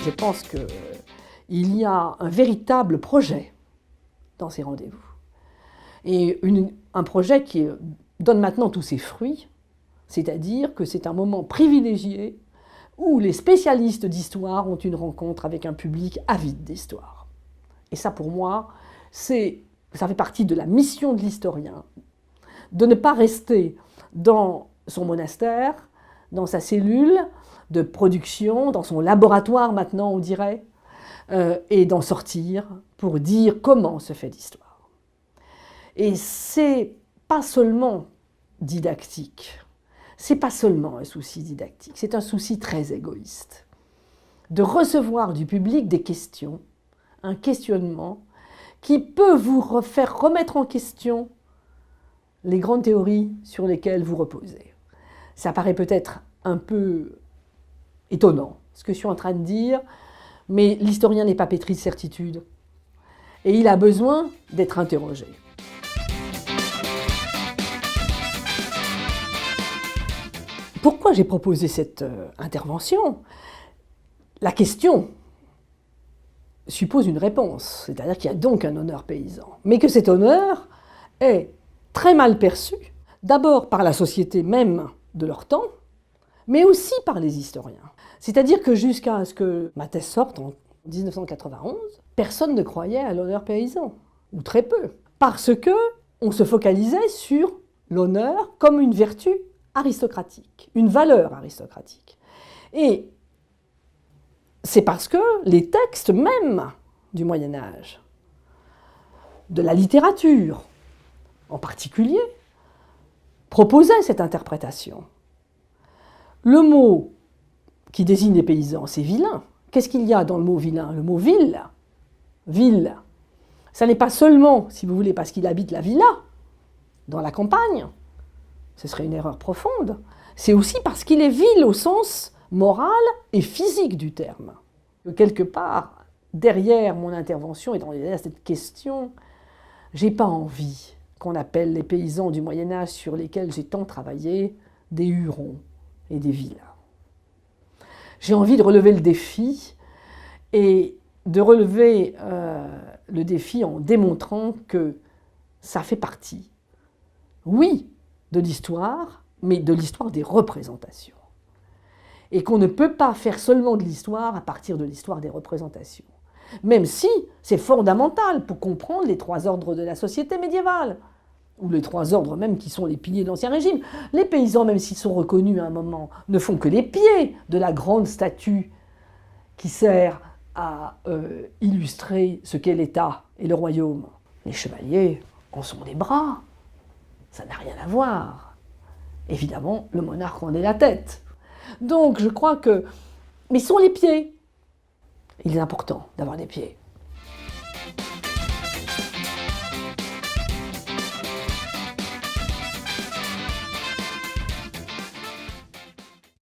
Je pense qu'il y a un véritable projet dans ces rendez-vous. Et un projet qui donne maintenant tous ses fruits, c'est-à-dire que c'est un moment privilégié où les spécialistes d'histoire ont une rencontre avec un public avide d'histoire. Et ça, pour moi, ça fait partie de la mission de l'historien, de ne pas rester dans son monastère, dans sa cellule de production, dans son laboratoire maintenant, on dirait, et d'en sortir pour dire comment se fait l'histoire. Et c'est pas seulement didactique, c'est pas seulement un souci didactique, c'est un souci très égoïste. De recevoir du public des questions, un questionnement qui peut vous faire remettre en question les grandes théories sur lesquelles vous reposez. Ça paraît peut-être un peu étonnant, ce que je suis en train de dire, mais l'historien n'est pas pétri de certitude. Et il a besoin d'être interrogé. Pourquoi j'ai proposé cette intervention? La question suppose une réponse, c'est-à-dire qu'il y a donc un honneur paysan, mais que cet honneur est très mal perçu, d'abord par la société même de leur temps, mais aussi par les historiens. C'est-à-dire que jusqu'à ce que ma thèse sorte en 1991, personne ne croyait à l'honneur paysan, ou très peu, parce qu'on se focalisait sur l'honneur comme une vertu aristocratique, une valeur aristocratique. Et c'est parce que les textes même du Moyen-Âge, de la littérature en particulier, proposaient cette interprétation. Le mot qui désigne les paysans, c'est vilain. Qu'est-ce qu'il y a dans le mot vilain? Le mot ville. Ville. Ça n'est pas seulement, si vous voulez, parce qu'il habite la villa, dans la campagne. Ce serait une erreur profonde. C'est aussi parce qu'il est ville au sens moral et physique du terme. Quelque part, derrière mon intervention et derrière cette question, j'ai pas envie qu'on appelle les paysans du Moyen-Âge sur lesquels j'ai tant travaillé des Hurons et des vilains. J'ai envie de relever le défi et de relever le défi en démontrant que ça fait partie, oui, de l'histoire, mais de l'histoire des représentations. Et qu'on ne peut pas faire seulement de l'histoire à partir de l'histoire des représentations. Même si c'est fondamental pour comprendre les trois ordres de la société médiévale, ou les trois ordres même qui sont les piliers de l'Ancien Régime. Les paysans, même s'ils sont reconnus à un moment, ne font que les pieds de la grande statue qui sert à illustrer ce qu'est l'État et le royaume. Les chevaliers en sont les bras, ça n'a rien à voir. Évidemment, le monarque en est la tête. Donc je crois que... Mais sont les pieds. Il est important d'avoir des pieds.